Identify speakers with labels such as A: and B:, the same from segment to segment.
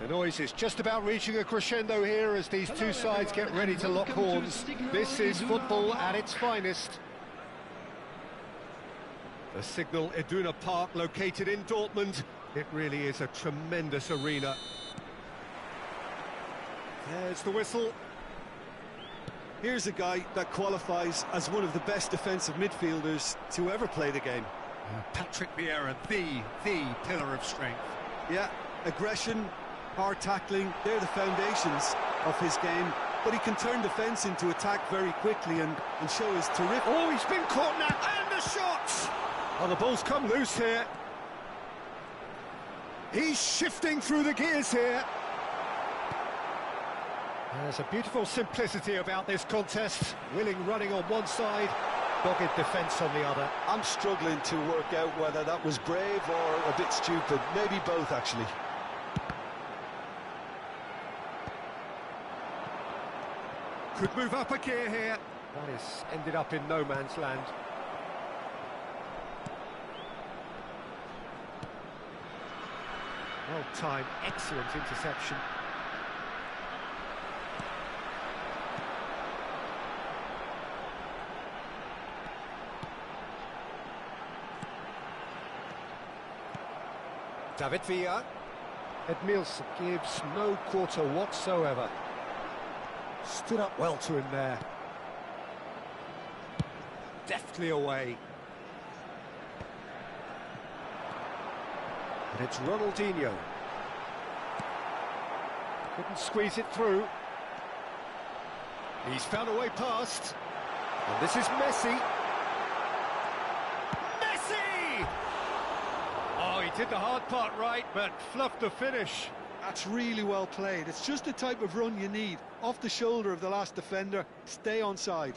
A: The noise is just about reaching a crescendo here as these two sides get ready to lock horns. This is football at its finest. The Signal Iduna Park, located in Dortmund. It really is a tremendous arena. There's the whistle.
B: Here's a guy that qualifies as one of the best defensive midfielders to ever play the game.
A: Patrick Vieira, the pillar of strength.
B: Yeah, aggression, hard tackling, they're the foundations of his game. But he can turn defence into attack very quickly and show his terrific...
A: Oh, he's been caught now, and the shot! Oh, the ball's come loose here. He's shifting through the gears here. There's a beautiful simplicity about this contest. Willing running on one side, dogged defence on the other.
B: I'm struggling to work out whether that was brave or a bit stupid. Maybe both, actually.
A: Could move up a gear here. That is ended up in no man's land. Well timed, excellent interception. David Villa. Edmilson gives no quarter whatsoever. Stood up well to him there. Deftly away. And it's Ronaldinho. Couldn't squeeze it through. He's found a way past. And this is Messi. Messi! Oh, he did the hard part right, but fluffed the finish.
B: That's really well played. It's just the type of run you need. Off the shoulder of the last defender, stay onside.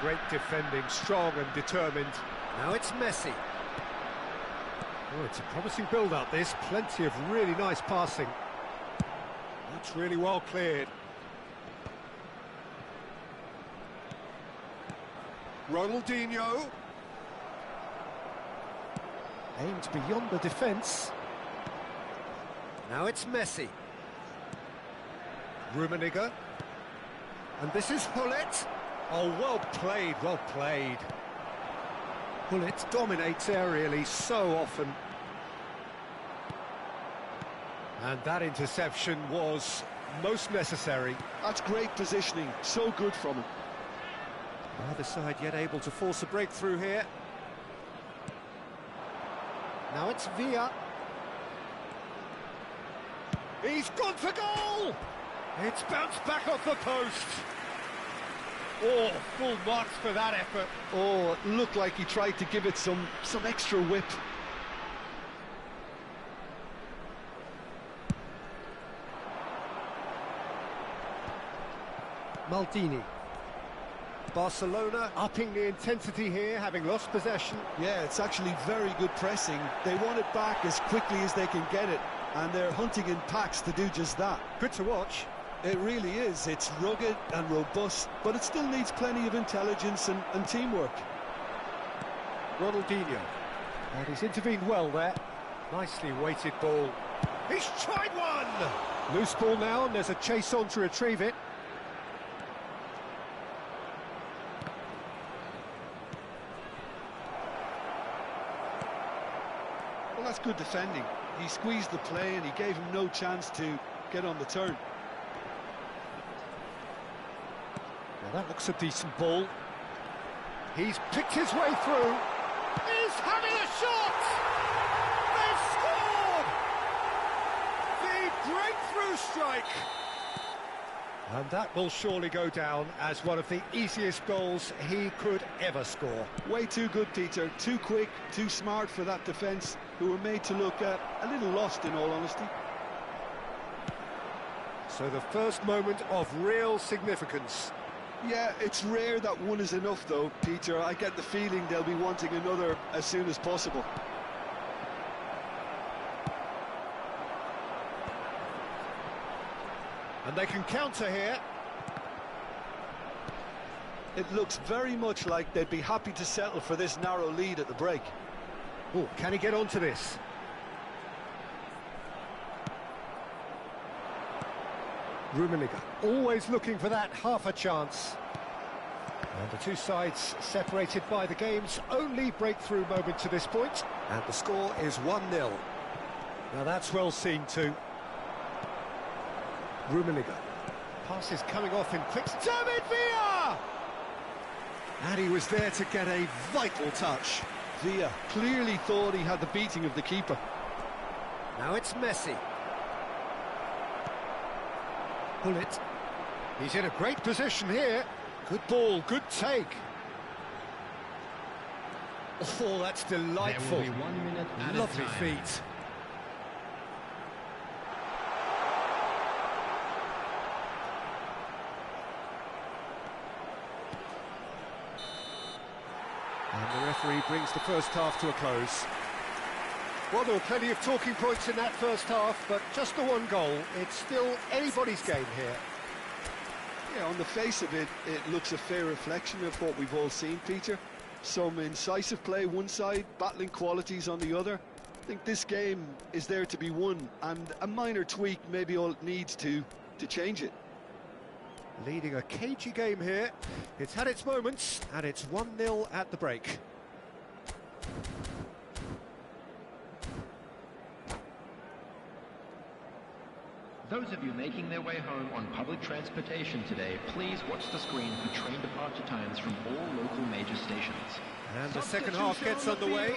A: Great defending, strong and determined. Now it's Messi. Oh, it's a promising build-up, this. Plenty of really nice passing. That's really well cleared. Ronaldinho. Aimed beyond the defence. Now it's Messi. Rummenigge. And this is Hullet. Oh, well played, well played. Hullet dominates aerially so often. And that interception was most necessary.
B: That's great positioning, so good from him.
A: Either side yet able to force a breakthrough here. Now it's Villa. He's gone for goal! It's bounced back off the post. Oh, full marks for that effort.
B: Oh, it looked like he tried to give it some extra whip.
A: Maldini. Barcelona upping the intensity here, having lost possession.
B: Yeah, it's actually very good pressing. They want it back as quickly as they can get it, and they're hunting in packs to do just that.
A: Good to watch.
B: It really is. It's rugged and robust, but it still needs plenty of intelligence and teamwork.
A: Ronaldinho. And he's intervened well there. Nicely weighted ball. He's tried one! Loose ball now, and there's a chase on to retrieve it.
B: Well, that's good defending. He squeezed the play and he gave him no chance to get on the turn.
A: Well, that looks a decent ball. He's picked his way through. He's having a shot! They've scored! The breakthrough strike! And that will surely go down as one of the easiest goals he could ever score.
B: Way too good, Peter. Too quick, too smart for that defence, who were made to look a little lost, in all honesty.
A: So the first moment of real significance.
B: Yeah, it's rare that one is enough, though, Peter. I get the feeling they'll be wanting another as soon as possible.
A: And they can counter here.
B: It looks very much like they'd be happy to settle for this narrow lead at the break.
A: Oh, can he get onto this? Rummenigge, always looking for that half a chance. And the two sides separated by the game's only breakthrough moment to this point. And the score is 1-0. Now that's well seen too. Rummenigge. Pass is coming off in quick... David Villa!
B: And he was there to get a vital touch. Villa clearly thought he had the beating of the keeper.
A: Now it's Messi. Bullet. He's in a great position here. Good ball, good take. Oh, that's delightful.
C: There will be 1 minute at
A: Lovely
C: a time.
A: feet. And the referee brings the first half to a close. Well, there were plenty of talking points in that first half, but just the one goal. It's still anybody's game here.
B: Yeah, on the face of it, it looks a fair reflection of what we've all seen, Peter. Some incisive play one side, battling qualities on the other. I think this game is there to be won, and a minor tweak may be all it needs to change it.
A: Leading a cagey game here. It's had its moments, and it's 1-0 at the break.
C: Those of you making their way home on public transportation today, please watch the screen for train departure times from all local major stations.
A: And the second half gets underway.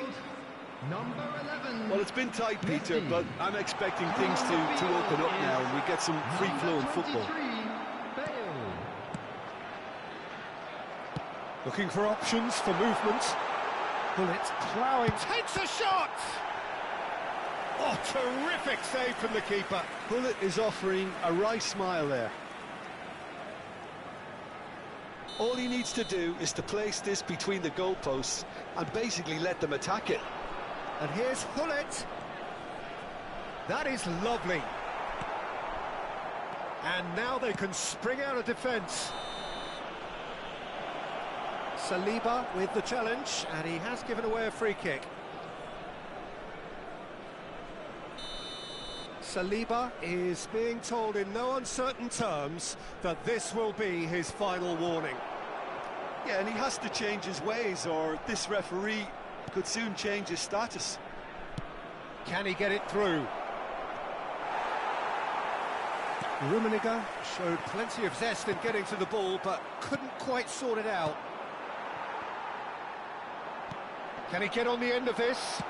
C: Number 11.
B: Well, it's been tight, Peter, but I'm expecting things to open up now, and we get some free-flowing football.
C: Bale.
A: Looking for options for movement. Bullet ploughing, takes a shot! Oh, terrific save from the keeper.
B: Bullet is offering a wry smile there. All he needs to do is to place this between the goalposts and basically let them attack it.
A: And here's Hullet. That is lovely. And now they can spring out of defence. Saliba with the challenge, and he has given away a free kick. Saliba is being told in no uncertain terms that this will be his final warning.
B: Yeah, and he has to change his ways, or this referee could soon change his status.
A: Can he get it through? Rummenigge showed plenty of zest in getting to the ball, but couldn't quite sort it out. Can he get on the end of this?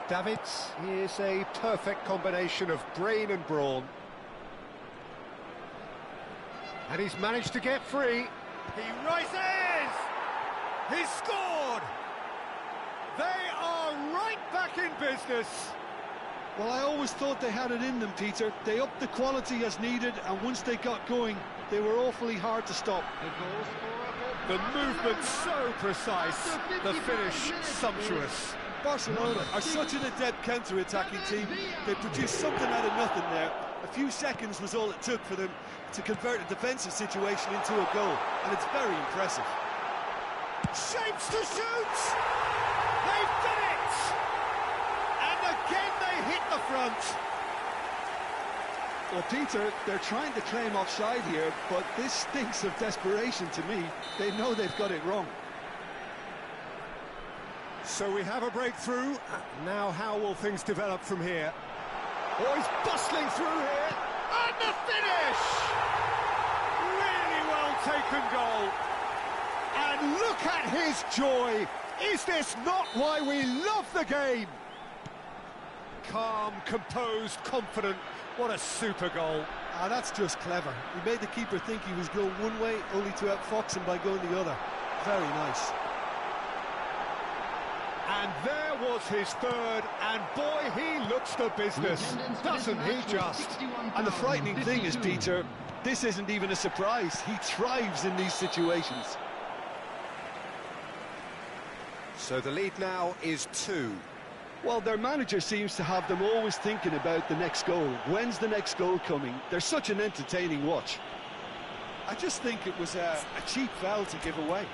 A: Davids is a perfect combination of brain and brawn. And he's managed to get free. He rises! He's scored! They are right back in business.
B: Well, I always thought they had it in them, Peter. They upped the quality as needed, and once they got going, they were awfully hard to stop.
A: The movement so precise, the finish sumptuous.
B: Barcelona are such an adept counter-attacking team. They produced something out of nothing there. A few seconds was all it took for them to convert a defensive situation into a goal, and it's very impressive.
A: Shapes to shoot! They've done it! And again they hit the front.
B: Well, Peter, they're trying to claim offside here, but this stinks of desperation to me. They know they've got it wrong.
A: So we have a breakthrough. Now how will things develop from here? Oh, he's bustling through here. And the finish! Really well taken goal. And look at his joy. Is this not why we love the game? Calm, composed, confident. What a super goal.
B: Ah, that's just clever. He made the keeper think he was going one way, only to outfox him by going the other. Very nice.
A: And there was his third, and boy, he looks the business, doesn't he just?
B: And the frightening thing is, Peter, this isn't even a surprise. He thrives in these situations.
A: So the lead now is 2.
B: Well, their manager seems to have them always thinking about the next goal. When's the next goal coming? They're such an entertaining watch. I just think it was a cheap foul to give away.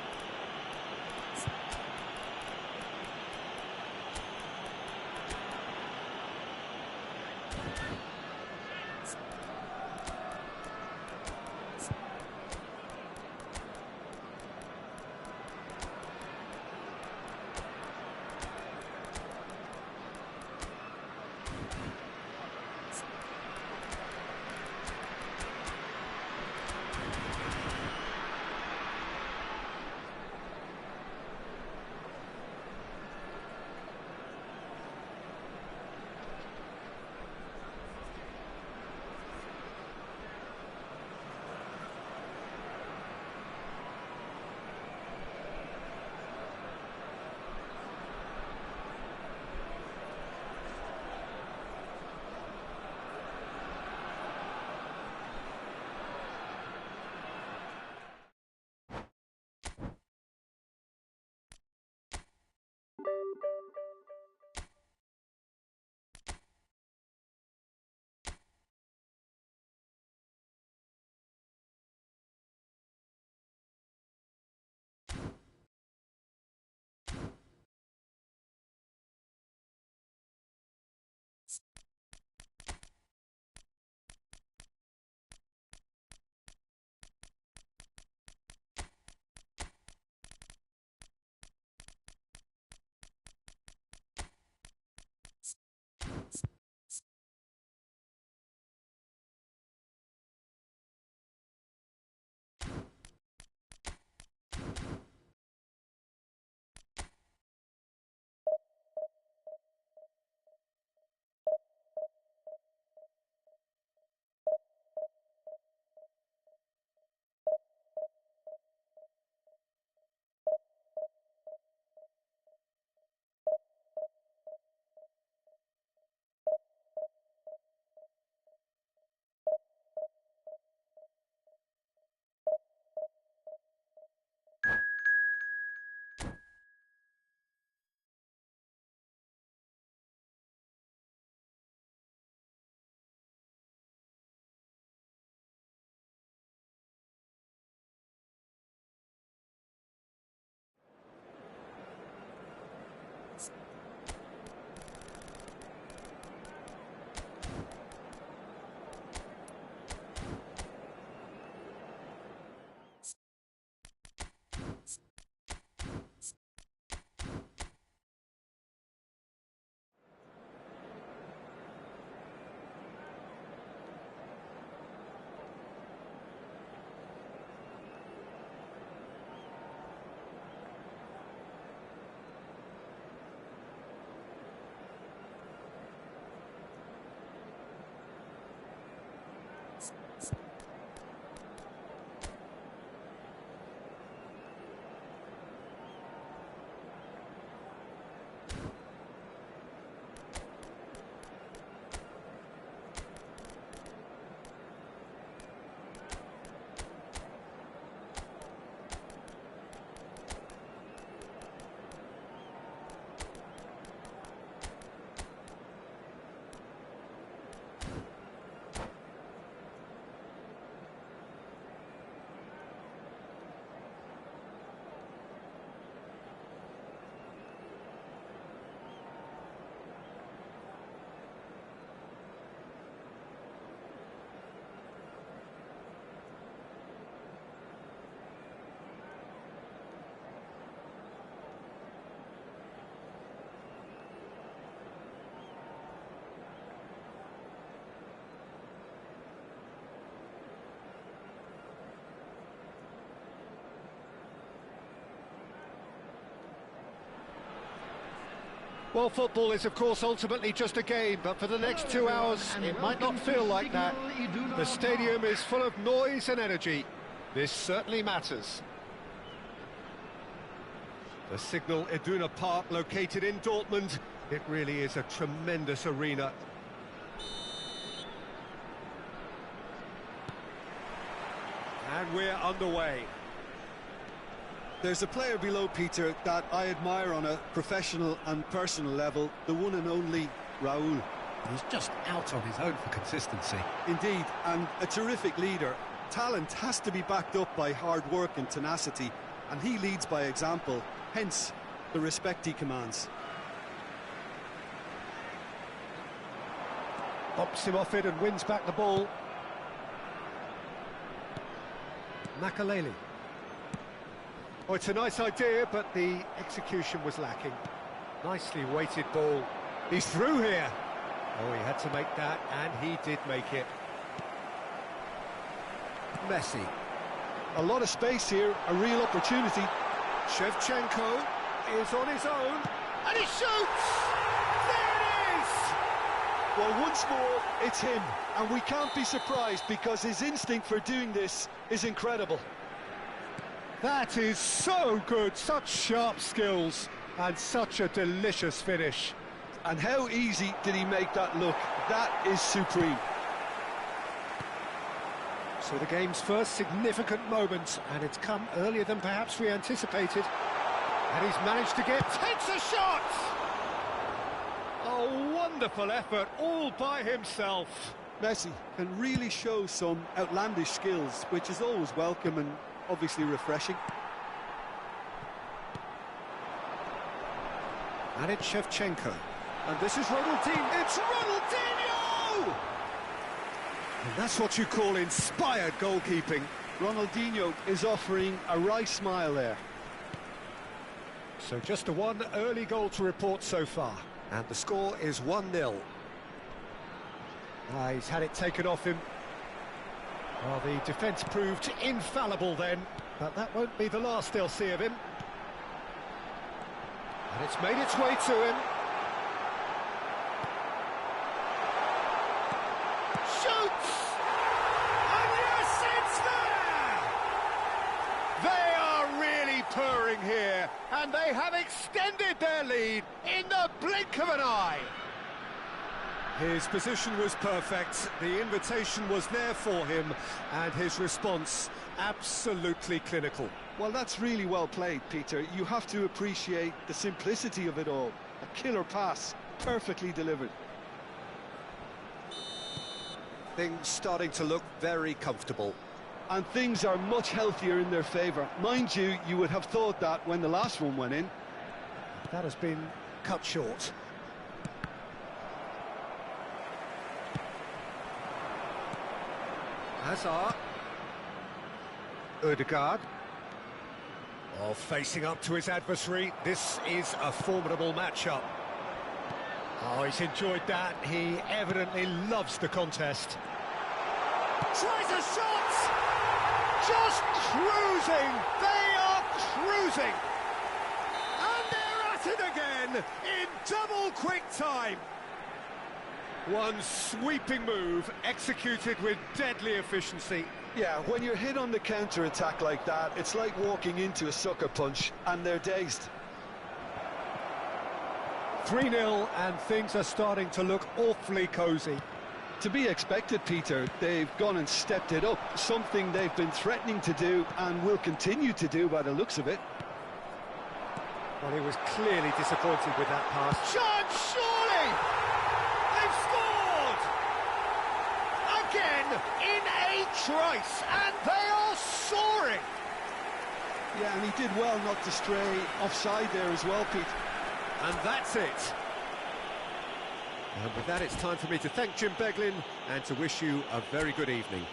A: Well, football is, of course, ultimately just a game, but for the next 2 hours, it might not feel like that. The stadium is full of noise and energy. This certainly matters. The Signal Iduna Park, located in Dortmund, it really is a tremendous arena. And we're underway.
B: There's a player below, Peter, that I admire on a professional and personal level, the one and only Raul.
D: He's just out on his own for consistency.
B: Indeed, and a terrific leader. Talent has to be backed up by hard work and tenacity, and he leads by example, hence the respect he commands.
A: Bops him off it and wins back the ball. Makaleli. Oh, it's a nice idea, but the execution was lacking. Nicely weighted ball. He's through here. Oh, he had to make that, and he did make it. Messi.
B: A lot of space here, a real opportunity.
A: Shevchenko is on his own, and he shoots! There it is!
B: Well, once more, it's him, and we can't be surprised because his instinct for doing this is incredible.
A: That is so good, such sharp skills, and such a delicious finish.
B: And how easy did he make that look? That is supreme.
A: So the game's first significant moment, and it's come earlier than perhaps we anticipated. And he's managed to takes a shot! A wonderful effort, all by himself.
B: Messi can really show some outlandish skills, which is always welcome and obviously refreshing.
A: And it's Shevchenko. And this is Ronaldinho. It's Ronaldinho! And that's what you call inspired goalkeeping.
B: Ronaldinho is offering a wry smile there.
A: So just a one early goal to report so far. And the score is 1-0. He's had it taken off him. Well, the defence proved infallible then, but that won't be the last they'll see of him. And it's made its way to him. Shoots! And yes, it's there! They are really purring here, and they have extended their lead in the blink of an eye. His position was perfect, the invitation was there for him, and his response absolutely clinical.
B: Well, that's really well played, Peter. You have to appreciate the simplicity of it all. A killer pass, perfectly delivered.
A: Things starting to look very comfortable.
B: And things are much healthier in their favour. Mind you, you would have thought that when the last one went in.
A: That has been cut short. Hazard. Ødegaard. Oh, facing up to his adversary. This is a formidable matchup. Oh, he's enjoyed that. He evidently loves the contest. Tries a shot! Just cruising! They are cruising! And they're at it again in double quick time. One sweeping move executed with deadly efficiency.
B: Yeah, when you're hit on the counter-attack like that, it's like walking into a sucker punch, and they're dazed.
A: 3-0, and things are starting to look awfully cosy.
B: To be expected, Peter. They've gone and stepped it up, something they've been threatening to do and will continue to do by the looks of it.
A: Well, he was clearly disappointed with that pass. Chance, surely! They've scored! Again, in a trice, and they are soaring!
B: Yeah, and he did well not to stray offside there as well, Pete.
A: And that's it. And with that, it's time for me to thank Jim Beglin and to wish you a very good evening.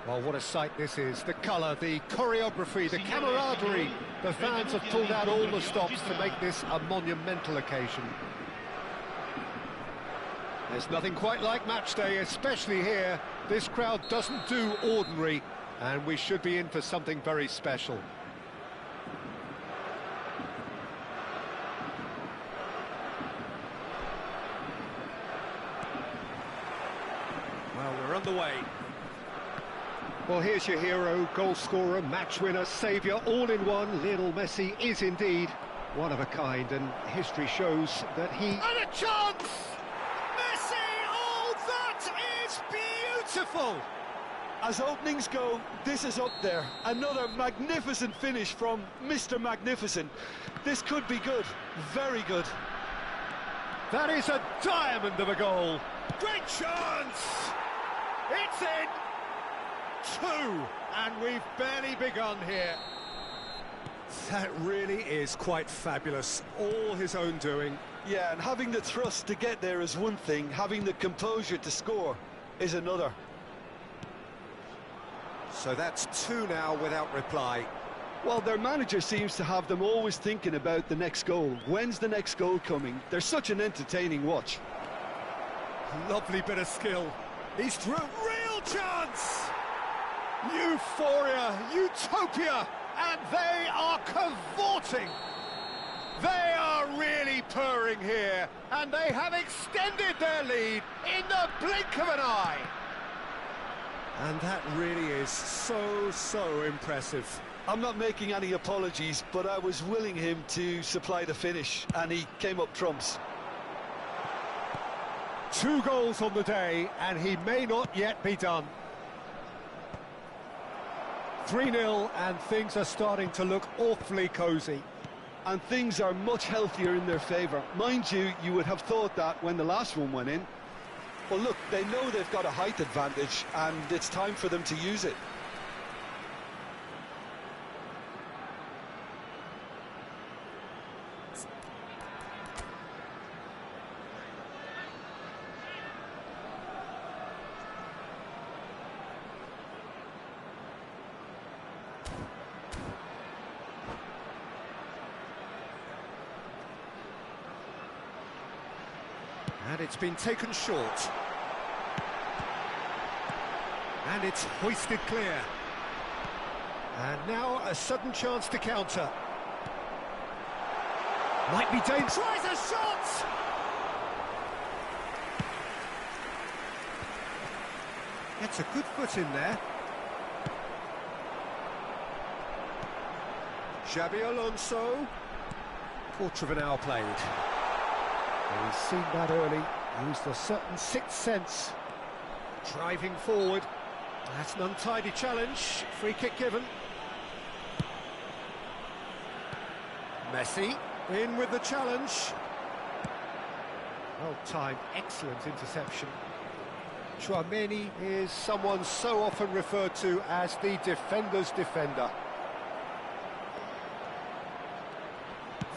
A: Well, what a sight this is. The colour, the choreography, the camaraderie. The fans have pulled out all the stops to make this a monumental occasion. There's nothing quite like match day, especially here. This crowd doesn't do ordinary, and we should be in for something very special. Well, we're underway. Well, here's your hero, goal scorer, match winner, saviour, all in one. Lionel Messi is indeed one of a kind, and history shows that he... And a chance! Messi! Oh, that is beautiful!
B: As openings go, this is up there. Another magnificent finish from Mr. Magnificent. This could be good, very good.
A: That is a diamond of a goal. Great chance! It's in! 2, and we've barely begun here. That really is quite fabulous, all his own doing.
B: Yeah, and having the thrust to get there is one thing, having the composure to score is another.
A: So that's 2 now without reply.
B: Well, their manager seems to have them always thinking about the next goal. When's the next goal coming? They're such an entertaining watch.
A: Lovely bit of skill. He's through. Real chance! Euphoria, utopia, and they are cavorting. They are really purring here, and they have extended their lead in the blink of an eye. And that really is so impressive.
B: I'm not making any apologies, but I was willing him to supply the finish, and he came up trumps.
A: 2 goals on the day, and he may not yet be done. 3-0, and things are starting to look awfully cosy.
B: And things are much healthier in their favour. Mind you, you would have thought that when the last one went in. Well, look, they know they've got a height advantage, and it's time for them to use it.
A: And it's been taken short. And it's hoisted clear. And now a sudden chance to counter. Might be dangerous. Tries a shot! Gets a good foot in there. Xabi Alonso. Quarter of an hour played. He's seen that early, used a certain sixth sense. Driving forward. That's an untidy challenge. Free kick given. Messi in with the challenge. Well timed, excellent interception. Tchouaméni is someone so often referred to as the defender's defender.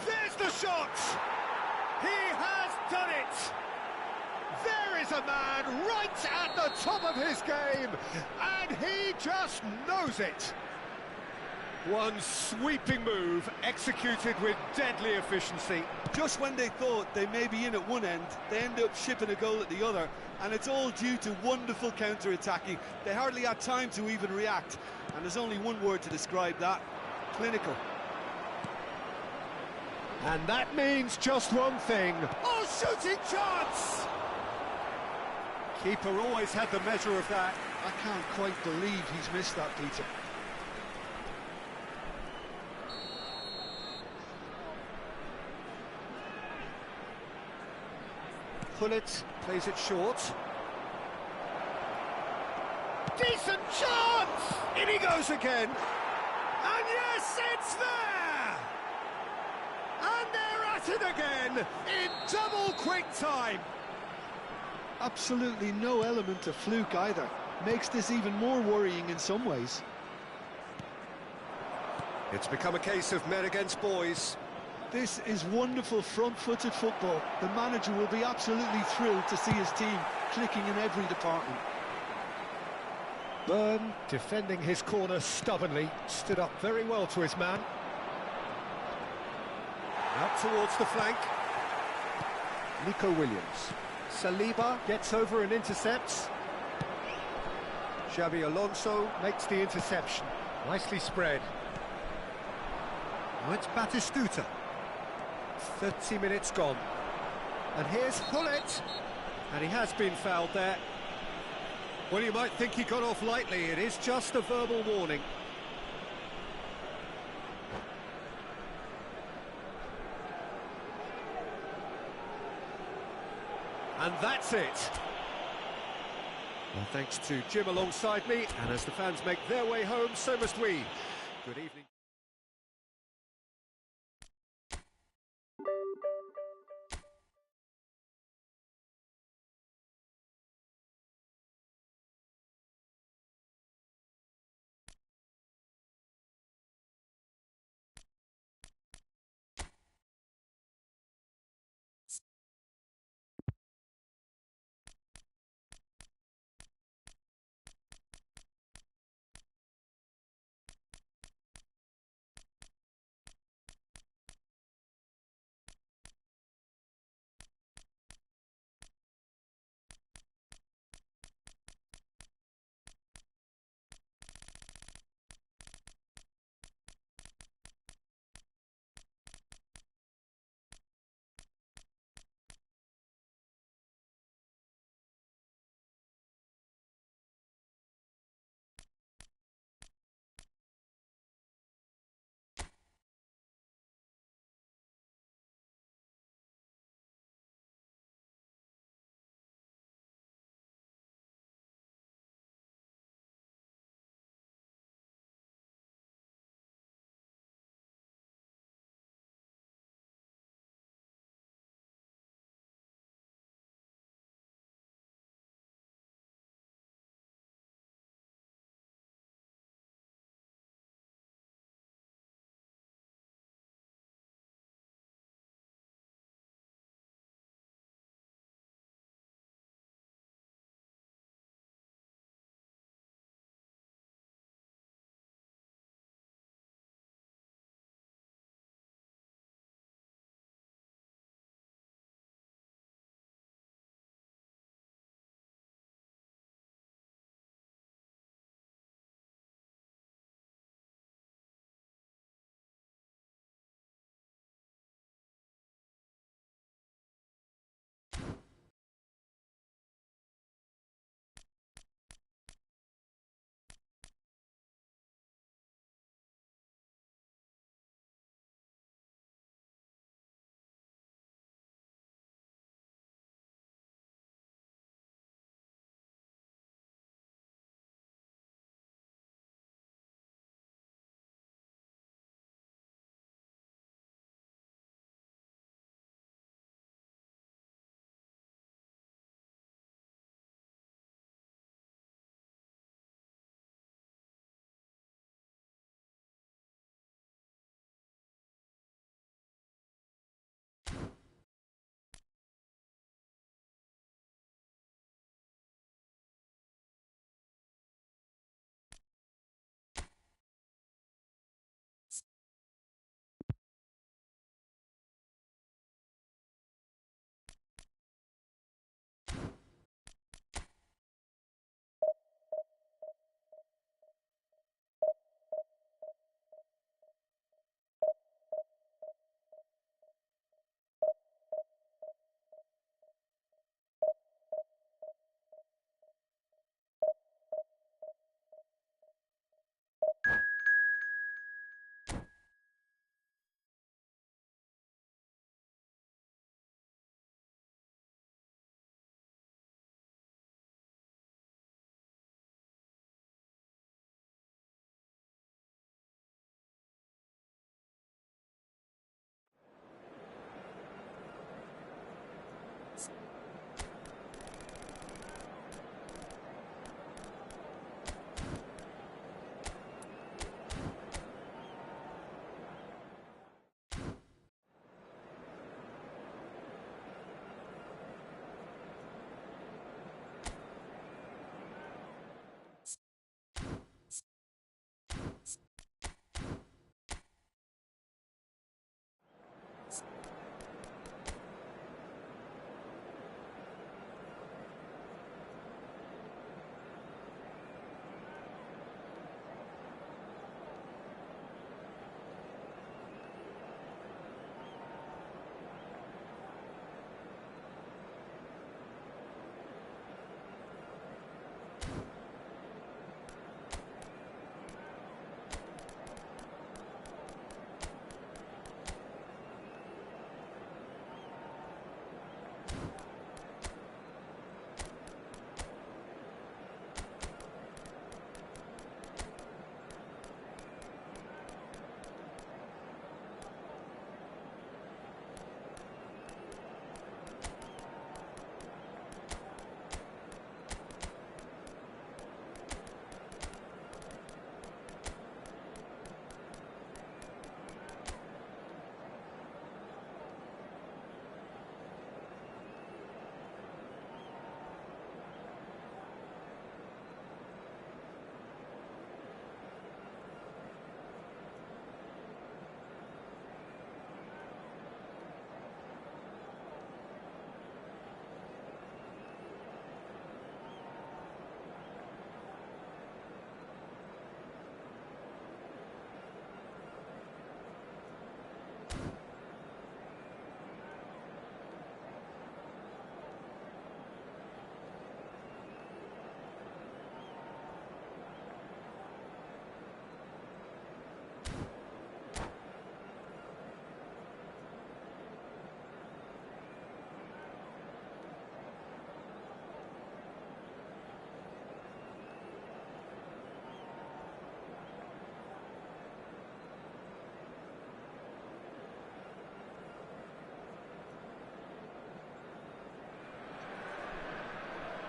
A: There's the shot! He has done it! There is a man right at the top of his game, and he just knows it. One sweeping move, executed with deadly efficiency.
B: Just when they thought they may be in at one end, they end up shipping a goal at the other, and it's all due to wonderful counter-attacking. They hardly had time to even react, and there's only one word to describe that: clinical.
A: And that means just one thing. Oh, shooting chance! Keeper always had the measure of that.
B: I can't quite believe he's missed that, Peter.
A: Pullet plays it short. Decent chance! In he goes again. And yes, it's there! And they're at it again in double quick time.
B: Absolutely no element of fluke either. Makes this even more worrying in some ways.
A: It's become a case of men against boys.
B: This is wonderful front-footed football. The manager will be absolutely thrilled to see his team clicking in every department.
A: Byrne, defending his corner stubbornly, stood up very well to his man. Out towards the flank. Nico Williams. Saliba gets over and intercepts. Xabi Alonso makes the interception. Nicely spread. Now it's Batistuta. 30 minutes gone. And here's Hullet. And he has been fouled there. Well, you might think he got off lightly. It is just a verbal warning. And that's it. Well, thanks to Jim alongside me, and as the fans make their way home, so must we. Good evening.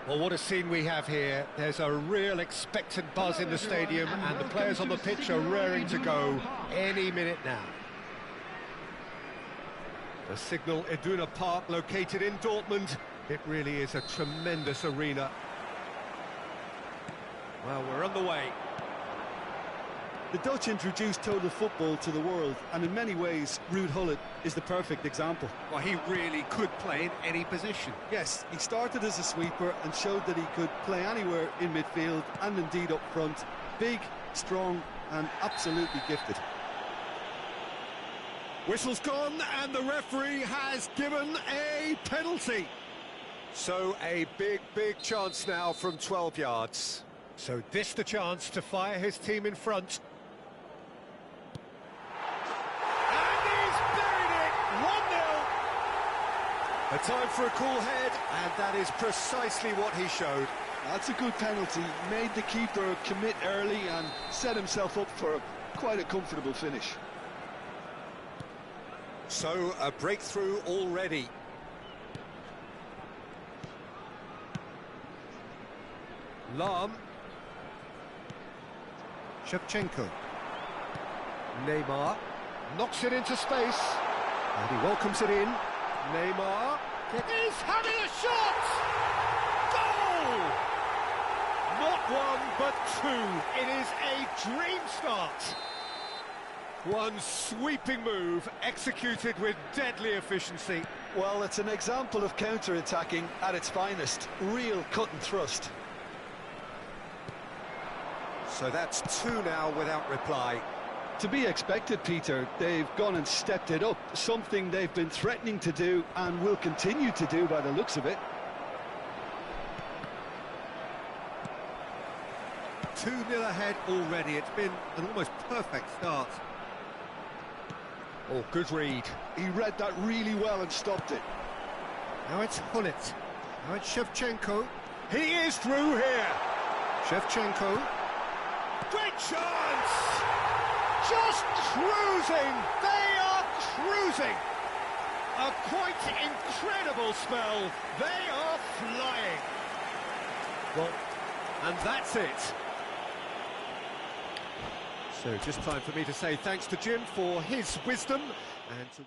A: Well, what a scene we have here. There's a real expectant buzz in the stadium, and the players on the pitch are raring to go any minute now. The Signal Iduna Park, located in Dortmund. It really is a tremendous arena. Well, we're on the way.
B: The Dutch introduced total football to the world, and in many ways, Ruud Gullit is the perfect example.
A: Well, he really could play in any position.
B: Yes, he started as a sweeper and showed that he could play anywhere in midfield and indeed up front. Big, strong, and absolutely gifted.
A: Whistle's gone, and the referee has given a penalty. So a big chance now from 12 yards. So this the chance to fire his team in front. And he's buried it! 1-0. A time for a cool head, and that is precisely what he showed.
B: That's a good penalty. Made the keeper commit early and set himself up for quite a comfortable finish.
A: So a breakthrough already. Lahm. Shevchenko. Neymar knocks it into space, and he welcomes it in. Neymar is having a shot! Goal! Not one, but two. It is a dream start. One sweeping move, executed with deadly efficiency.
B: Well, it's an example of counter-attacking at its finest. Real cut and thrust.
A: So that's two now without reply.
B: To be expected, Peter. They've gone and stepped it up, something they've been threatening to do and will continue to do by the looks of it.
A: 2-0 ahead already. It's been an almost perfect start. Oh, good read.
B: He read that really well and stopped it.
A: Now it's Gullit. Now it's Shevchenko. He is through here. Shevchenko. Great chance! Just cruising! They are cruising! A quite incredible spell. They are flying. Well, and that's it. So just time for me to say thanks to Jim for his wisdom and to...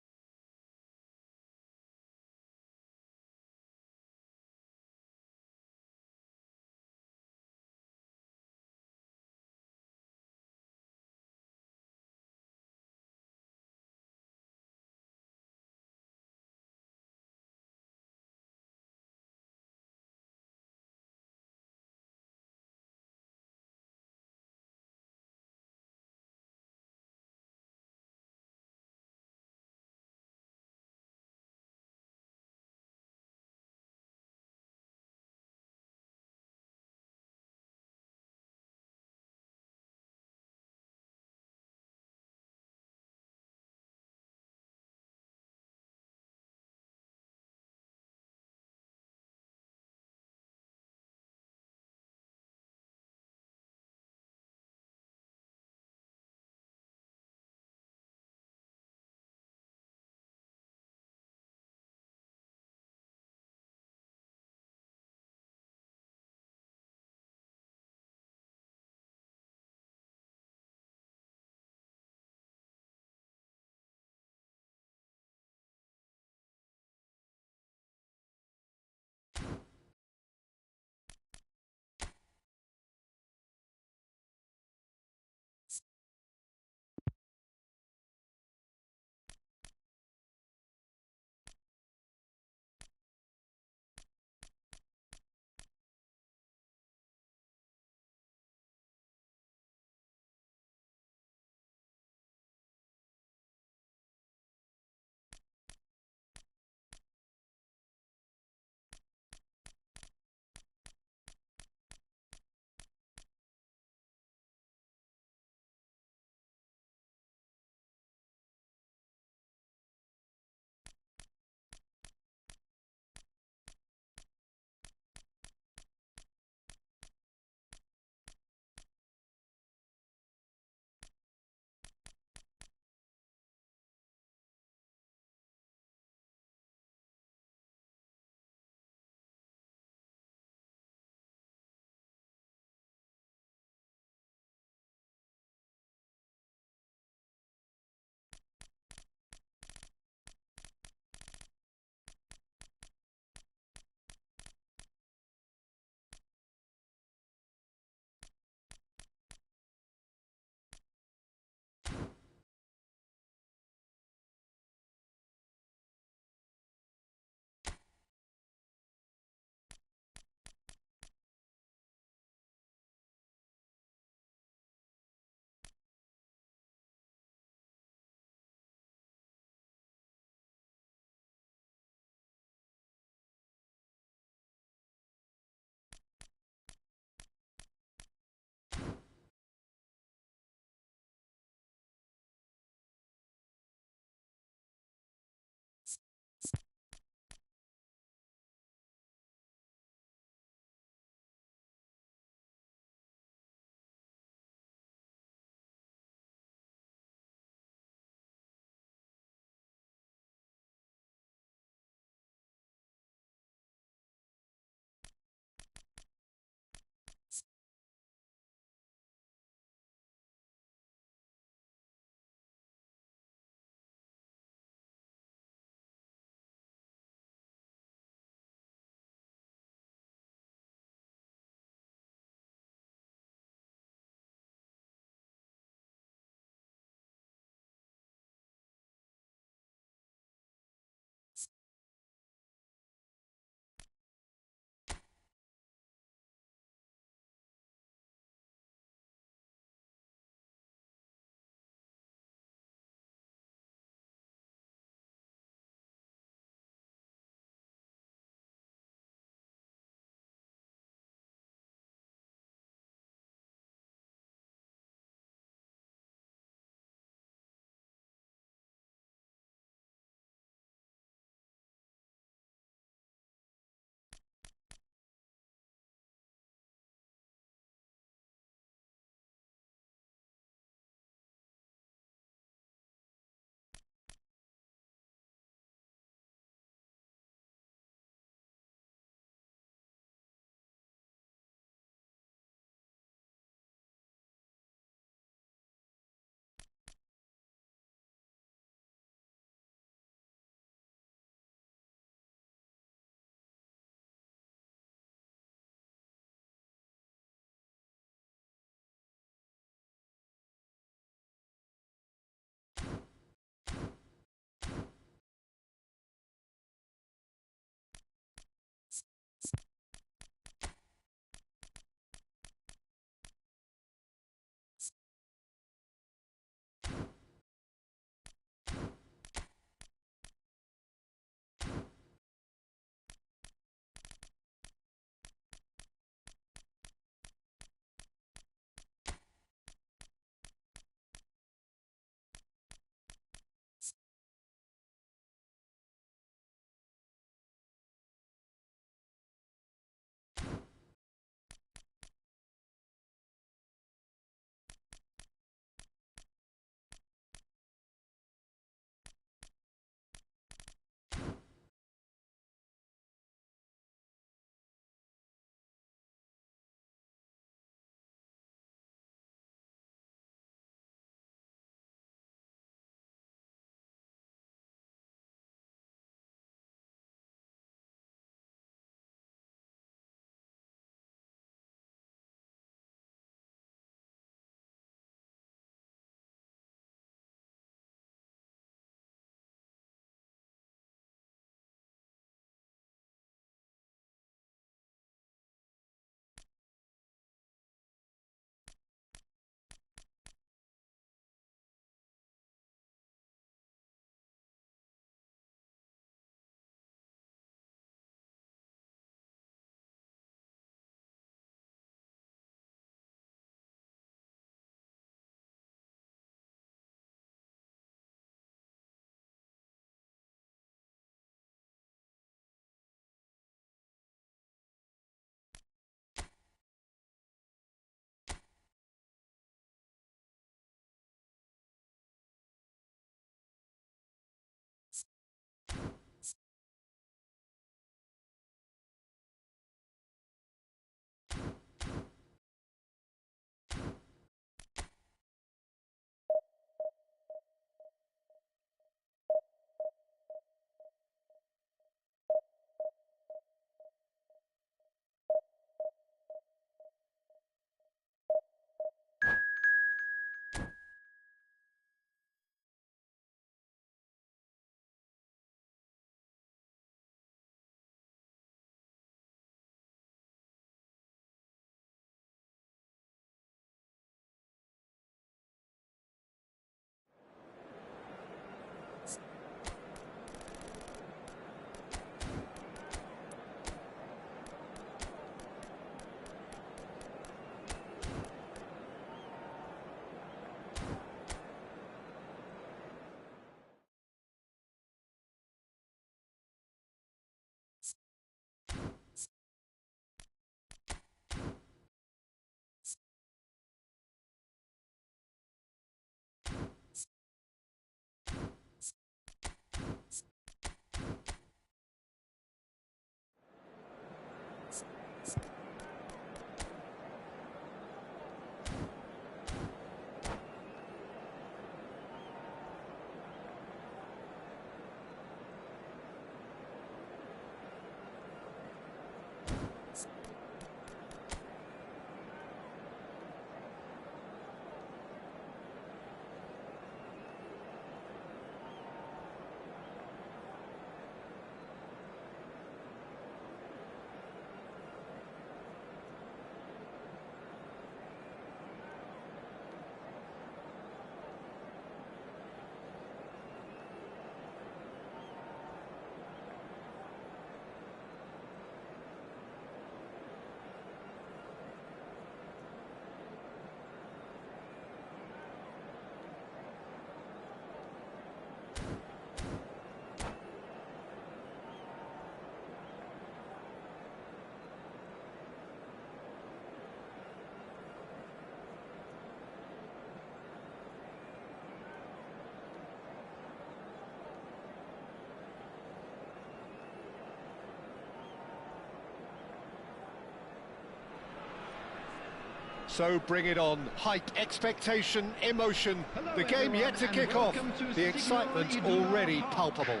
A: So bring it on. Hype, expectation, emotion.
C: Hello,
A: The game
C: everyone,
A: yet to
C: and
A: kick off.
C: welcome to
A: The
C: Signal
A: excitement
C: Iduna
A: already
C: Park.
A: palpable.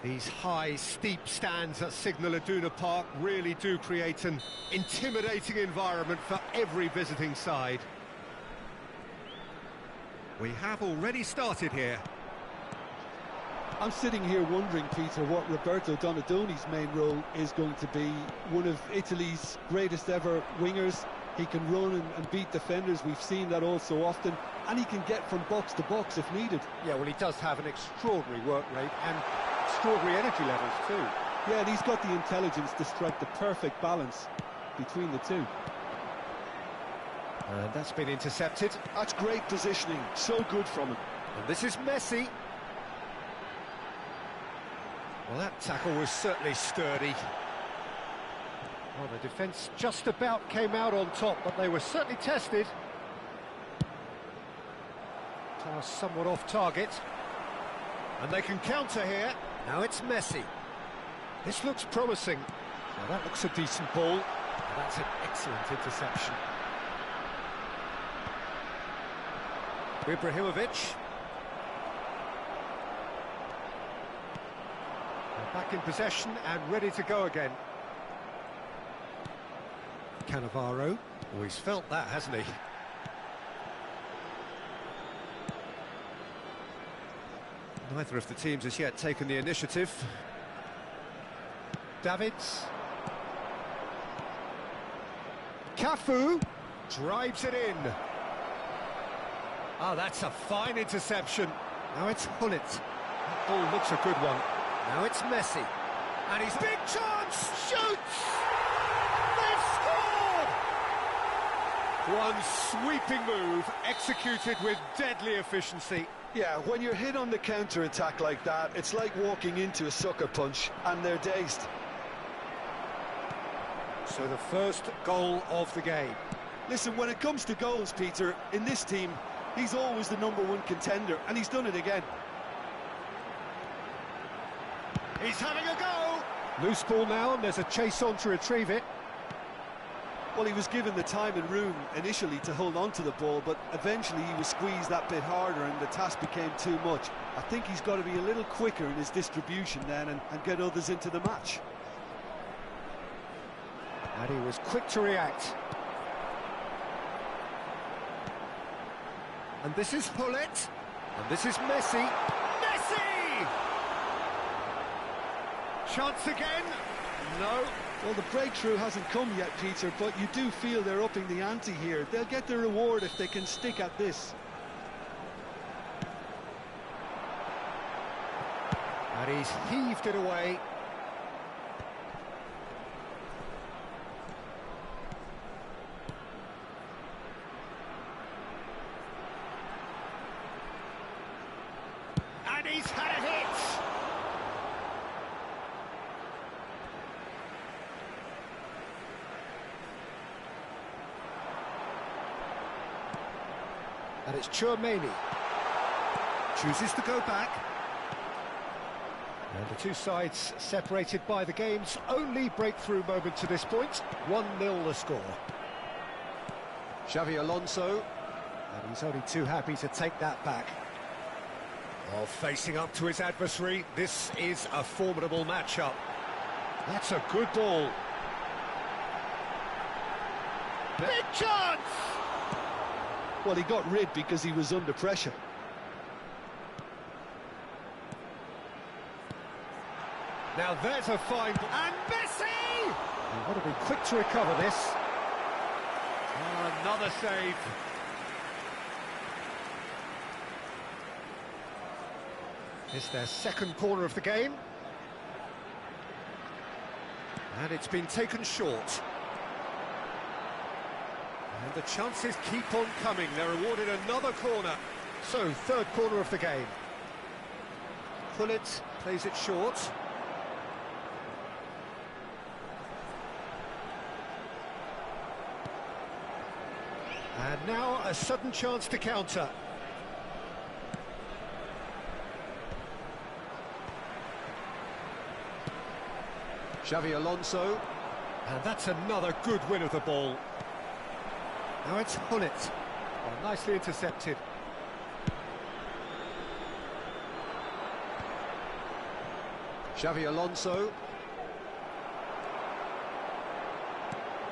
A: These high, steep stands at Signal Iduna Park really do create an intimidating environment for every visiting side. We have already started here.
B: I'm sitting here wondering, Peter, what Roberto Donadoni's main role is going to be. One of Italy's greatest ever wingers. He can run and beat defenders. We've seen that all so often. And he can get from box to box if needed.
A: Yeah, well, he does have an extraordinary work rate and extraordinary energy levels too.
B: Yeah, and he's got the intelligence to strike the perfect balance between the two.
A: And that's been intercepted.
B: That's great positioning. So good from him.
A: And this is Messi. Well, that tackle was certainly sturdy. Well, the defence just about came out on top, but they were certainly tested. Pass somewhat off target. And they can counter here. Now it's Messi. This looks promising. Now that looks a decent ball. And that's an excellent interception. Ibrahimovic. Back in possession and ready to go again. Cannavaro. Oh, he's felt that, hasn't he? Neither of the teams has yet taken the initiative. Davids. Cafu drives it in. Oh, that's a fine interception. Now it's Hullet. That ball looks a good one. Now it's Messi. And he's big chance! Shoots! They've scored! One sweeping move, executed with deadly efficiency.
B: Yeah, when you're hit on the counter-attack like that, it's like walking into a sucker punch, and they're dazed.
A: So the first goal of the game.
B: Listen, when it comes to goals, Peter, in this team, he's always the #1 contender, and he's done it again.
A: He's having a go! Loose ball now, and there's a chase on to retrieve it.
B: Well, he was given the time and room initially to hold on to the ball, but eventually he was squeezed that bit harder and the task became too much. I think he's got to be a little quicker in his distribution then and get others into the match.
A: And he was quick to react. And this is Hullet. And this is Messi. Messi! Chance again. No.
B: Well, the breakthrough hasn't come yet, Peter, but you do feel they're upping the ante here. They'll get their reward if they can stick at this.
A: And he's heaved it away. And he's had a hit. And it's Tchouaméni. Chooses to go back. And the two sides separated by the game's only breakthrough moment to this point. 1-0 the score. Xavi Alonso. And he's only too happy to take that back. While facing up to his adversary, this is a formidable matchup. That's a good ball. Big chance!
B: Well, he got rid because he was under pressure.
A: Now there's a fine... And Messi! You've got to be quick to recover this. Oh, another save. It's their second corner of the game. And it's been taken short. And the chances keep on coming. They're awarded another corner. So, third corner of the game. Hullet plays it short. And now a sudden chance to counter. Xavi Alonso. And that's another good win of the ball. Now it's Hunnit. Oh, nicely intercepted. Xavi Alonso.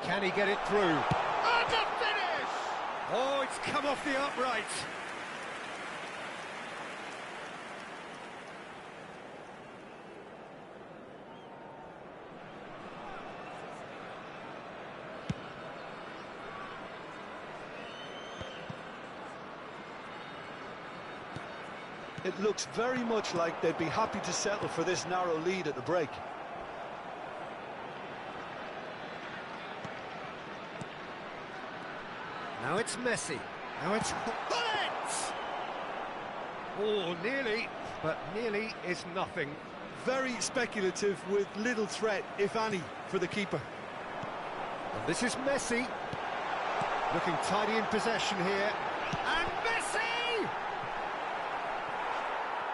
A: Can he get it through? And a finish! Oh, it's come off the upright.
B: It looks very much like they'd be happy to settle for this narrow lead at the break.
A: Now it's Messi. Now it's Hunnit! Oh, nearly, but nearly is nothing.
B: Very speculative with little threat, if any, for the keeper.
A: And this is Messi. Looking tidy in possession here. And Messi!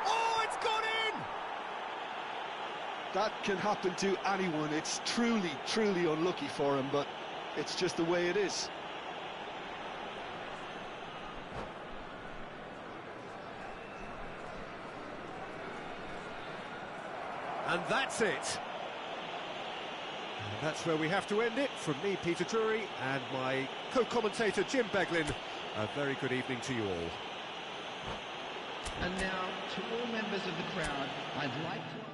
A: Oh, it's gone in!
B: That can happen to anyone. It's truly, truly unlucky for him, but it's just the way it is.
A: And that's it. And that's where we have to end it. From me, Peter Drury, and my co-commentator, Jim Beglin. A very good evening to you all.
C: And now, to all members of the crowd, I'd like to...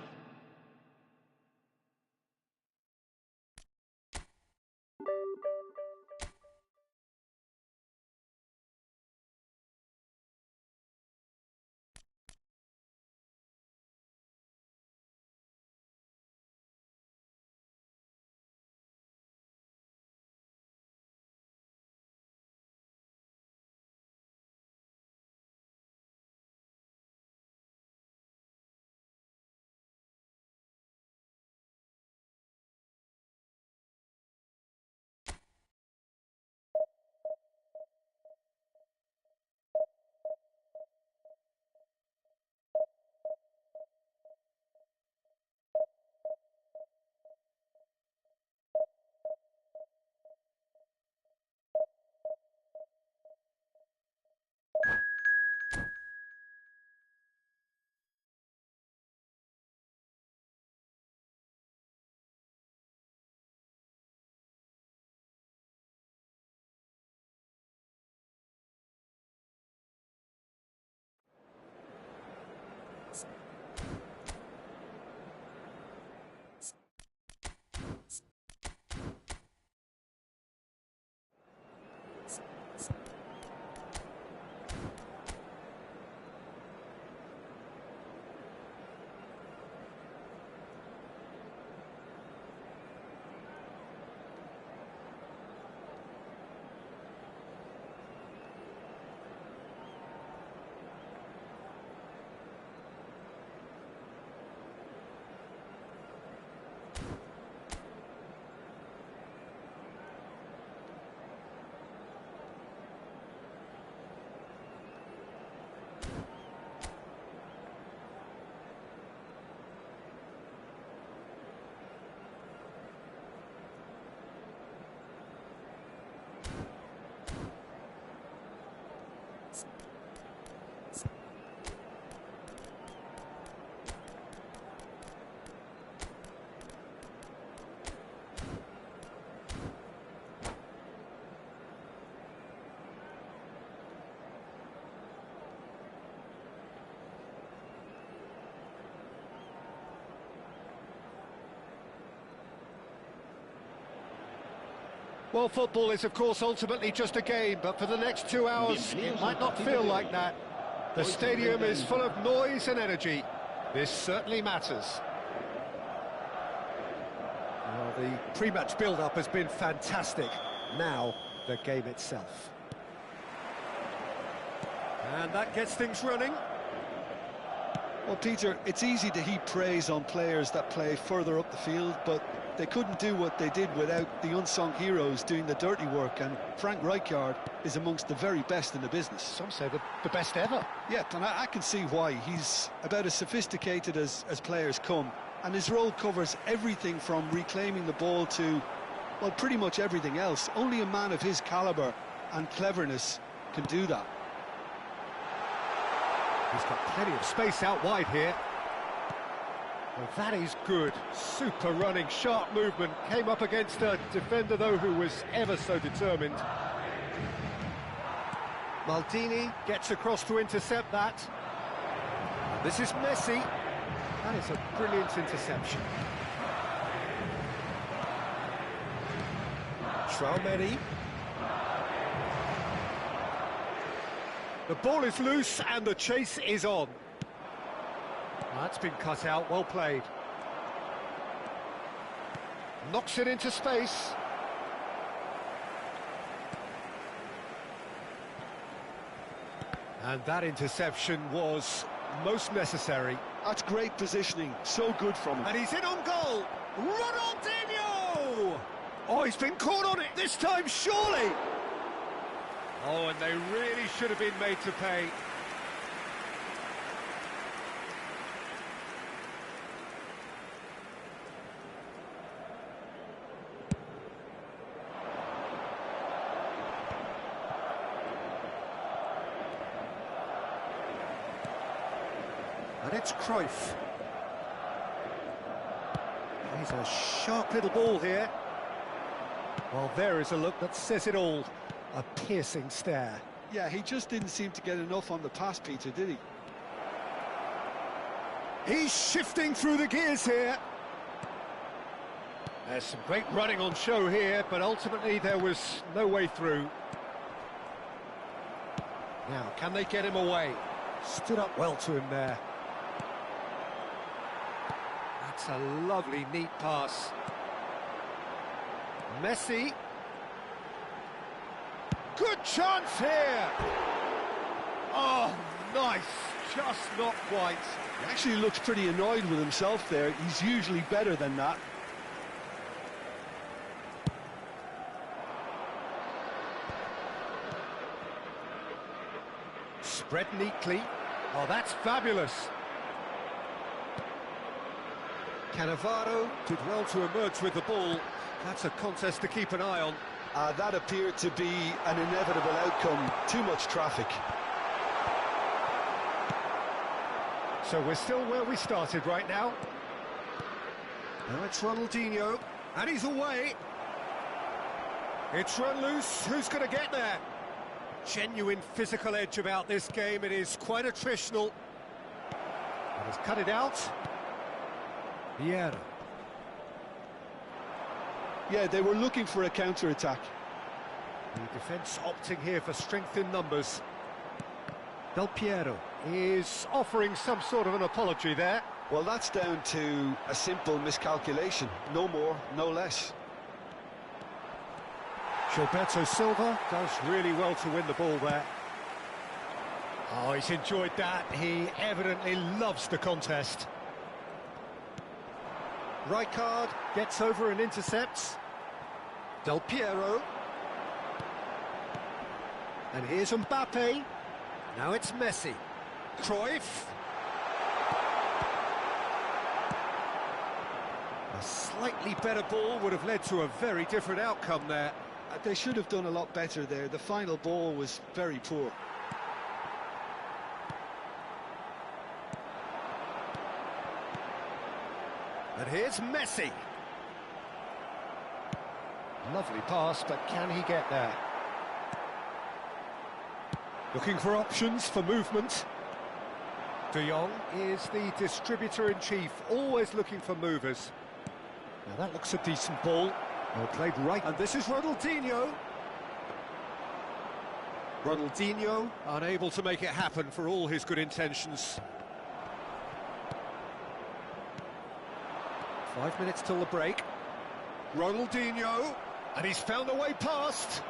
A: Well, football is, of course, ultimately just a game, but for the next 2 hours, it might not feel like that. The stadium is full of noise and energy. This certainly matters. Well, the pre-match build-up has been fantastic. Now, the game itself. And that gets things running.
B: Well, Peter, it's easy to heap praise on players that play further up the field, but they couldn't do what they did without the unsung heroes doing the dirty work, and Frank Rijkaard is amongst the very best in the business.
A: Some say the best ever.
B: Yeah, and I can see why. He's about as sophisticated as players come, and his role covers everything from reclaiming the ball to Well, pretty much everything else. Only a man of his calibre and cleverness can do that.
A: He's got plenty of space out wide here. Well, that is good. Super running, sharp movement. Came up against a defender, though, who was ever so determined. Maldini gets across to intercept that. This is Messi. That is a brilliant interception. Traoré. The ball is loose and the chase is on. That's been cut out, well played. Knocks it into space. And that interception was most necessary.
B: That's great positioning, so good from him.
A: And he's in on goal. Ronaldinho! Oh, he's been caught on it this time, surely. Oh, and they really should have been made to pay. And it's Cruyff. He's a sharp little ball here. Well, there is a look that says it all. A piercing stare.
B: Yeah, he just didn't seem to get enough on the pass, Peter, did he?
A: He's shifting through the gears here. There's some great running on show here, but ultimately there was no way through. Now, can they get him away? Stood up well to him there. That's a lovely, neat pass. Messi. Good chance here! Oh, nice, just not quite.
B: He actually looks pretty annoyed with himself there. He's usually better than that.
A: Spread neatly. Oh, that's fabulous. Cannavaro did well to emerge with the ball. That's a contest to keep an eye on.
B: That appeared to be an inevitable outcome. Too much traffic.
A: So we're still where we started right now. Now it's Ronaldinho, and he's away. It's run loose. Who's going to get there? Genuine physical edge about this game. It is quite attritional. And he's cut it out. Vieira.
B: Yeah, they were looking for a counter-attack.
A: The defence opting here for strength in numbers. Del Piero is offering some sort of an apology there.
B: Well, that's down to a simple miscalculation. No more, no less.
A: Gilberto Silva does really well to win the ball there. Oh, he's enjoyed that. He evidently loves the contest. Rijkaard gets over and intercepts. Del Piero. And here's Mbappe. Now it's Messi. Cruyff. A slightly better ball would have led to a very different outcome there.
B: They should have done a lot better there. The final ball was very poor.
A: And here's Messi. Lovely pass, but can he get there? Looking for options for movement. De Jong is the distributor-in-chief, always looking for movers. Now that looks a decent ball. Well played right. And this is Ronaldinho. Ronaldinho unable to make it happen for all his good intentions. 5 minutes till the break. Ronaldinho, and he's found a way past.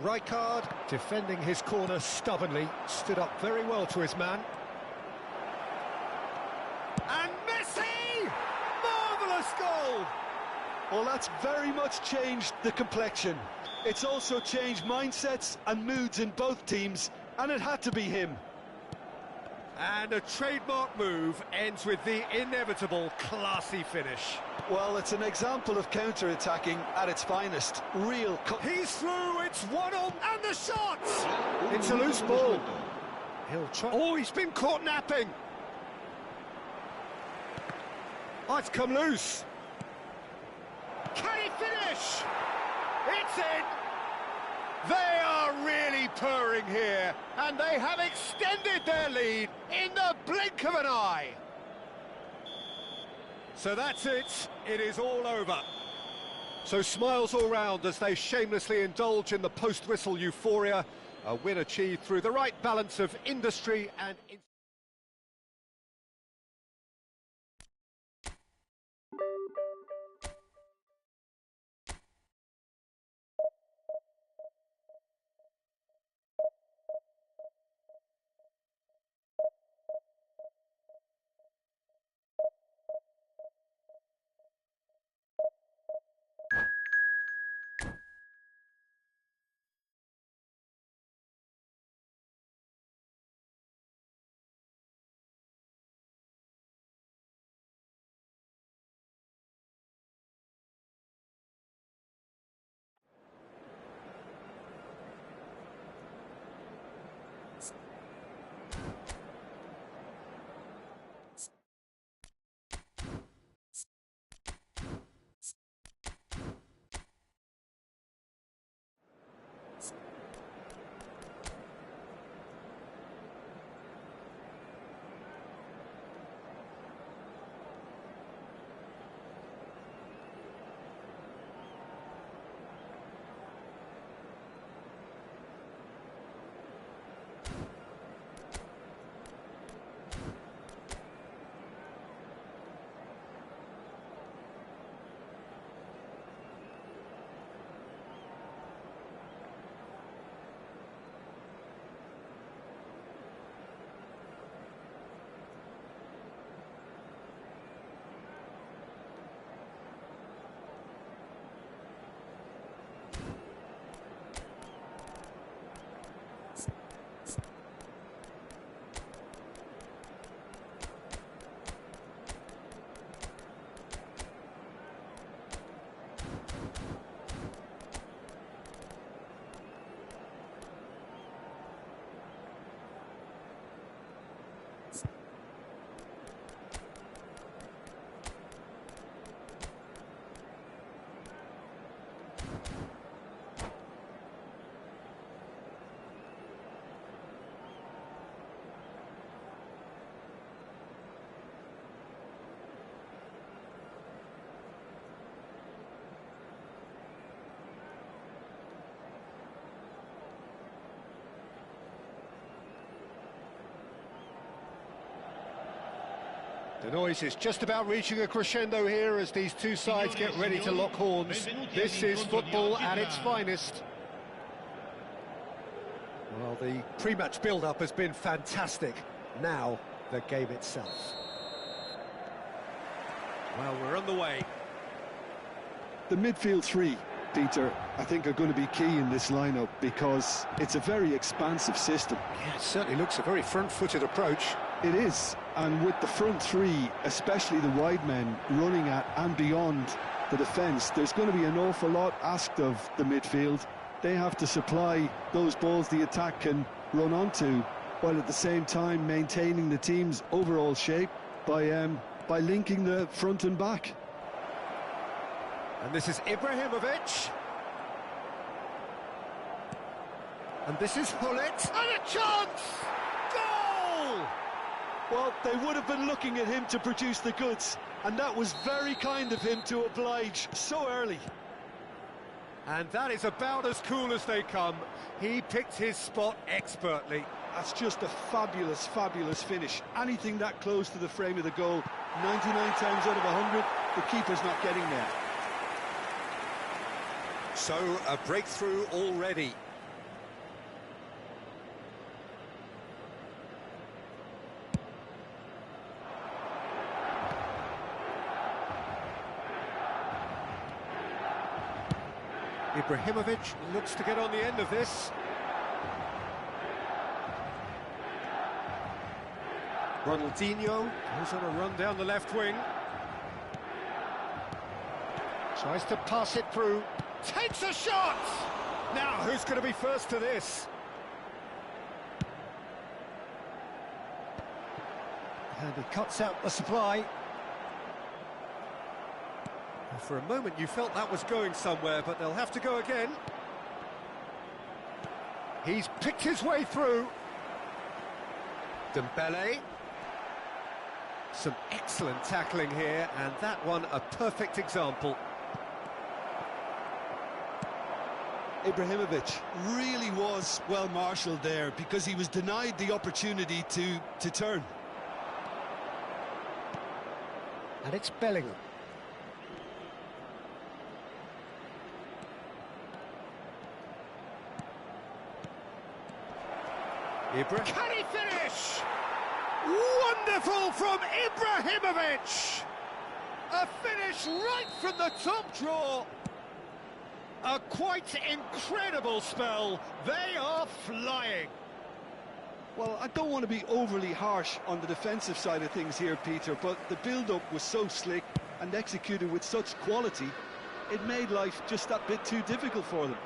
A: Rijkaard defending his corner stubbornly, stood up very well to his man. And Messi! Marvellous goal!
B: Well, that's very much changed the complexion. It's also changed mindsets and moods in both teams, and it had to be him.
A: And a trademark move ends with the inevitable classy finish.
B: Well, it's an example of counter-attacking at its finest. Real...
A: He's through, it's 1-on, and the shot! It's a loose ball. He'll try... Oh, he's been caught napping! Oh, it's come loose. Can he finish? It's in! They are really purring here, and they have extended their lead in the blink of an eye. So that's it, it is all over. So smiles all round as they shamelessly indulge in the post-whistle euphoria. A win achieved through the right balance of industry and... The noise is just about reaching a crescendo here as these two sides get ready to lock horns. This is football at its finest. Well, the pre-match build-up has been fantastic. Now, the game itself. Well, we're on the way.
B: The midfield three, Peter, I think are going to be key in this lineup because it's a very expansive system.
A: Yeah, it certainly looks a very front-footed approach.
B: It is, and with the front three, especially the wide men, running at and beyond the defence, there's going to be an awful lot asked of the midfield. They have to supply those balls the attack can run onto, while at the same time maintaining the team's overall shape by linking the front and back.
A: And this is Ibrahimovic. And this is Hullet. And a chance! Goal!
B: Well, they would have been looking at him to produce the goods, and that was very kind of him to oblige so early.
A: And that is about as cool as they come. He picked his spot expertly.
B: That's just a fabulous, fabulous finish. Anything that close to the frame of the goal, 99 times out of 100, the keeper's not getting there.
A: So, a breakthrough already. Ibrahimovic looks to get on the end of this. Ronaldinho goes on a run down the left wing. Tries to pass it through. Takes a shot! Now, who's going to be first to this? And he cuts out the supply. Well, for a moment you felt that was going somewhere, but they'll have to go again. He's picked his way through. Dembele. Some excellent tackling here, and that one a perfect example.
B: Ibrahimovic really was well marshalled there because he was denied the opportunity to turn.
A: And it's Bellingham. Can he finish? Wonderful from Ibrahimovic! A finish right from the top draw. A quite incredible spell. They are flying.
B: Well, I don't want to be overly harsh on the defensive side of things here, Peter, but the build-up was so slick and executed with such quality, it made life just that bit too difficult for them.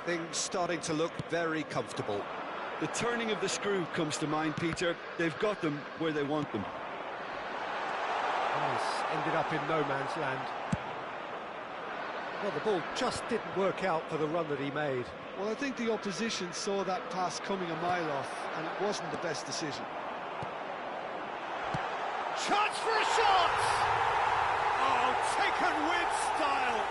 A: Things starting to look very comfortable.
B: The turning of the screw comes to mind, Peter. They've got them where they want them.
A: This ended up in no man's land. Well, the ball just didn't work out for the run that he made.
B: Well, I think the opposition saw that pass coming a mile off, and it wasn't the best decision.
A: Chance for a shot! Oh, taken with style!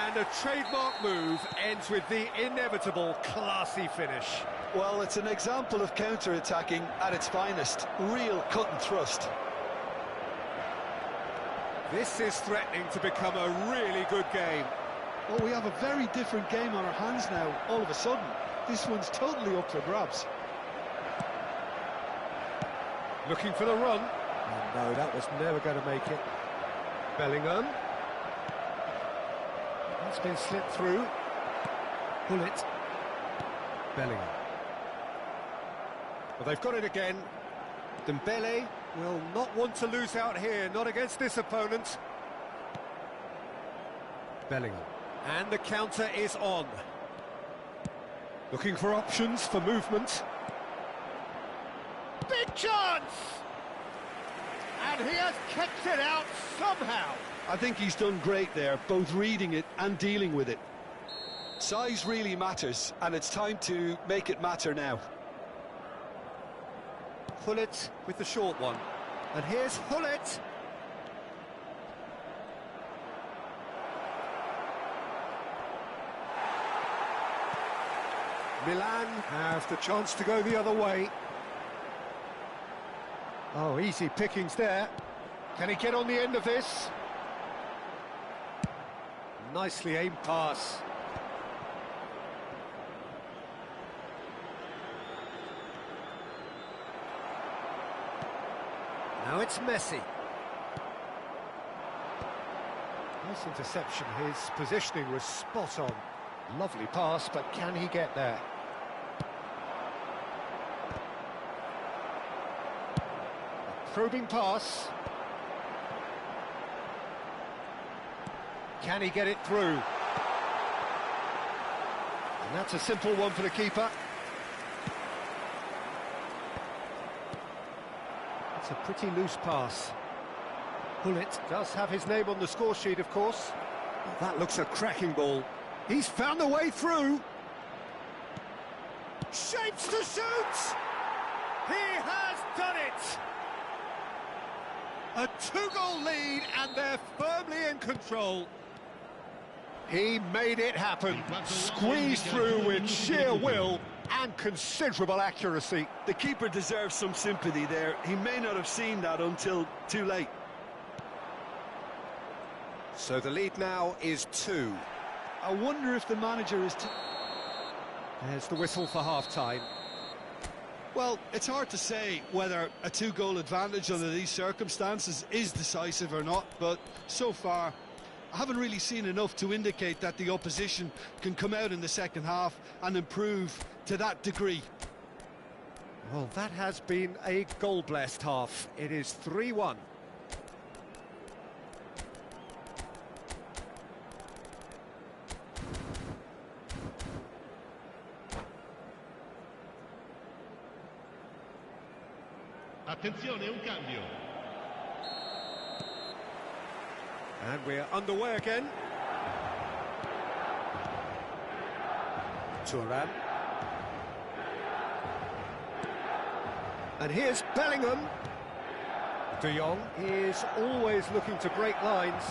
A: And a trademark move ends with the inevitable classy finish.
B: Well, it's an example of counter-attacking at its finest. Real cut and thrust.
A: This is threatening to become a really good game.
B: Well, we have a very different game on our hands now, all of a sudden. This one's totally up for grabs.
A: Looking for the run. Oh, no, that was never going to make it. Bellingham. It's been slipped through. Bullet. Bellingham. Well, they've got it again. Dembele will not want to lose out here, not against this opponent. Bellingham. And the counter is on. Looking for options for movement. Big chance! And he has kept it out somehow.
B: I think he's done great there, both reading it and dealing with it. Size really matters, and it's time to make it matter now.
A: Hullet with the short one. And here's Hullet. Milan have the chance to go the other way. Oh, easy pickings there. Can he get on the end of this? Nicely aimed pass. Now it's Messi. Nice interception. His positioning was spot on. Lovely pass, but can he get there? A probing pass. Can he get it through? And that's a simple one for the keeper. It's a pretty loose pass. Hullet does have his name on the score sheet, of course. Well, that looks a cracking ball. He's found the way through. Shapes to shoot! He has done it! A two-goal lead, and they're firmly in control. He made it happen. Squeezed through with sheer will and considerable accuracy.
B: The keeper deserves some sympathy there. He may not have seen that until too late.
A: So the lead now is 2.
B: I wonder if the manager is...
A: There's the whistle for half-time.
B: Well, it's hard to say whether a two-goal advantage under these circumstances is decisive or not, but so far I haven't really seen enough to indicate that the opposition can come out in the second half and improve to that degree.
A: Well, that has been a goal-blessed half. It is 3-1.
D: Attenzione, un cambio.
A: And we're underway again. Thuram. And here's Bellingham. De Jong is always looking to break lines.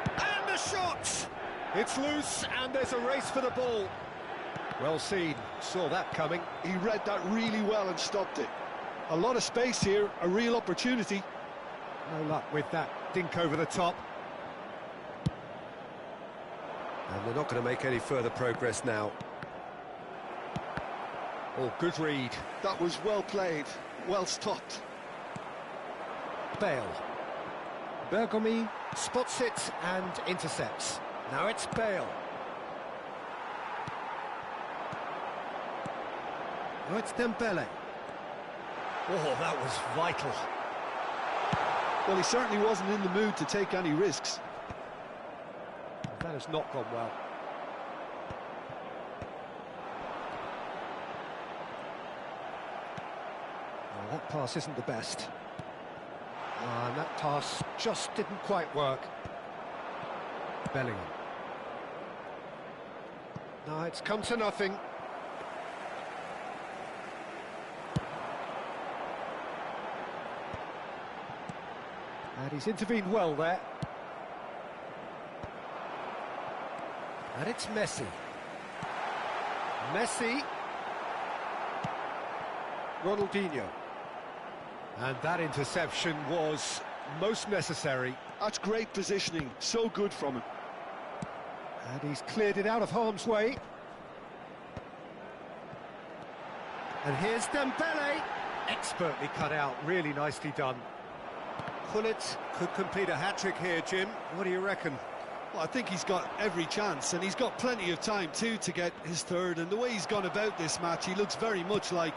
A: And the shot! It's loose and there's a race for the ball. Well seen, saw that coming.
B: He read that really well and stopped it. A lot of space here, a real opportunity.
A: No luck with that dink over the top. And they're not going to make any further progress now. Oh, good read.
B: That was well played, well stopped.
A: Bale. Bergomi spots it and intercepts. Now it's Bale. Now it's Dembele. Oh, that was vital.
B: Well, he certainly wasn't in the mood to take any risks.
A: That has not gone well. Well, that pass isn't the best. And that pass just didn't quite work. Bellingham. No, it's come to nothing. And he's intervened well there. And it's Messi. Messi. Ronaldinho. And that interception was most necessary.
B: That's great positioning, so good from him.
A: And he's cleared it out of harm's way. And here's Dembele. Expertly cut out, really nicely done. Gullit could complete a hat-trick here, Jim. What do you reckon?
B: Well, I think he's got every chance, and he's got plenty of time too to get his third. And the way he's gone about this match, he looks very much like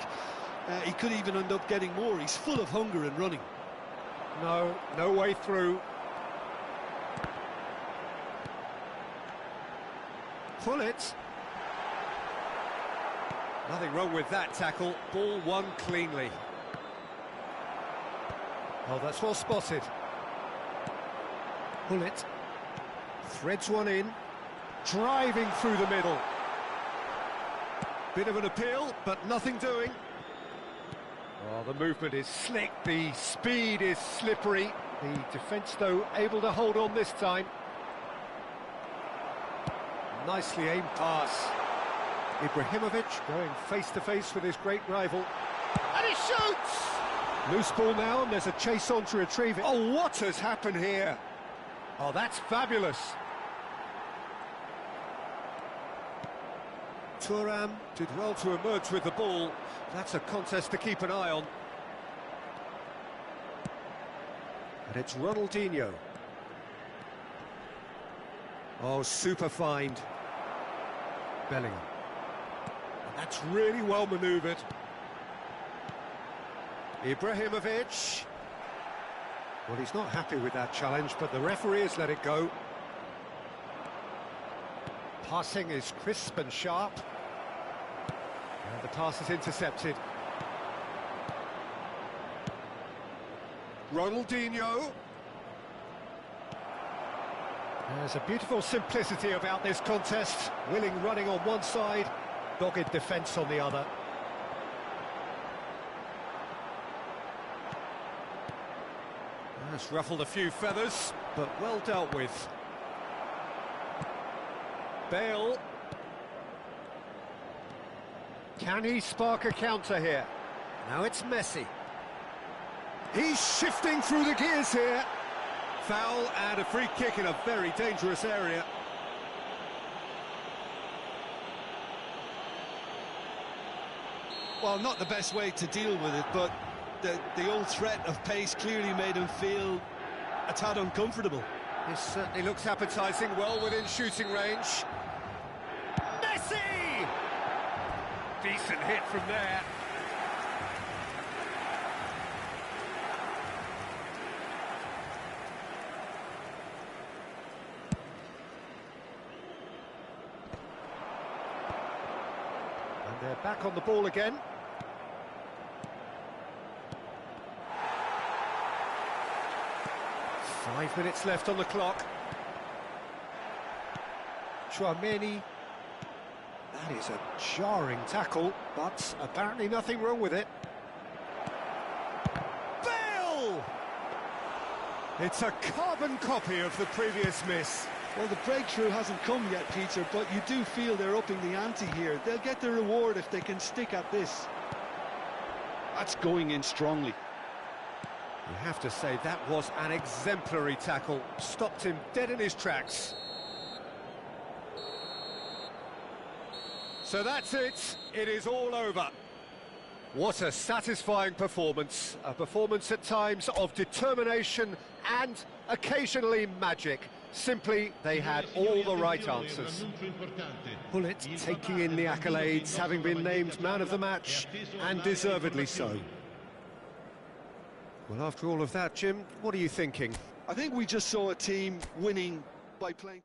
B: he could even end up getting more. He's full of hunger and running.
A: No way through. Gullit. Nothing wrong with that tackle. Ball won cleanly. Oh, that's well spotted. Gullit. Threads one in. Driving through the middle. Bit of an appeal, but nothing doing. Oh, the movement is slick, the speed is slippery. The defence, though, able to hold on this time. Nicely aimed pass. Ibrahimovic going face-to-face with his great rival. And he shoots! Loose ball now, and there's a chase on to retrieve it. Oh, what has happened here? Oh, that's fabulous. Thuram did well to emerge with the ball. That's a contest to keep an eye on. And it's Ronaldinho. Oh, super find. Bellingham. And that's really well manoeuvred. Ibrahimovic. Well, he's not happy with that challenge, but the referee has let it go. Passing is crisp and sharp. And the pass is intercepted. Ronaldinho. There's a beautiful simplicity about this contest. Willing running on one side, dogged defence on the other. That's ruffled a few feathers, but well dealt with. Bale. Can he spark a counter here? Now it's Messi. He's shifting through the gears here. Foul and a free kick in a very dangerous area.
B: Well, not the best way to deal with it, but the old threat of pace clearly made him feel a tad uncomfortable.
A: This certainly looks appetising, well within shooting range. Messi! Decent hit from there. And they're back on the ball again. 5 minutes left on the clock. Tchouaméni. That is a jarring tackle, but apparently nothing wrong with it. Bale! It's a carbon copy of the previous miss.
B: Well, the breakthrough hasn't come yet, Peter, but you do feel they're upping the ante here. They'll get the reward if they can stick at this. That's going in strongly.
A: You have to say that was an exemplary tackle. Stopped him dead in his tracks. So that's it. It is all over. What a satisfying performance. A performance at times of determination and occasionally magic. Simply, they had all the right answers. Gullit taking in the accolades, having been named man of the match, and deservedly so. Well, after all of that, Jim, what are you thinking?
B: I think we just saw a team winning by playing.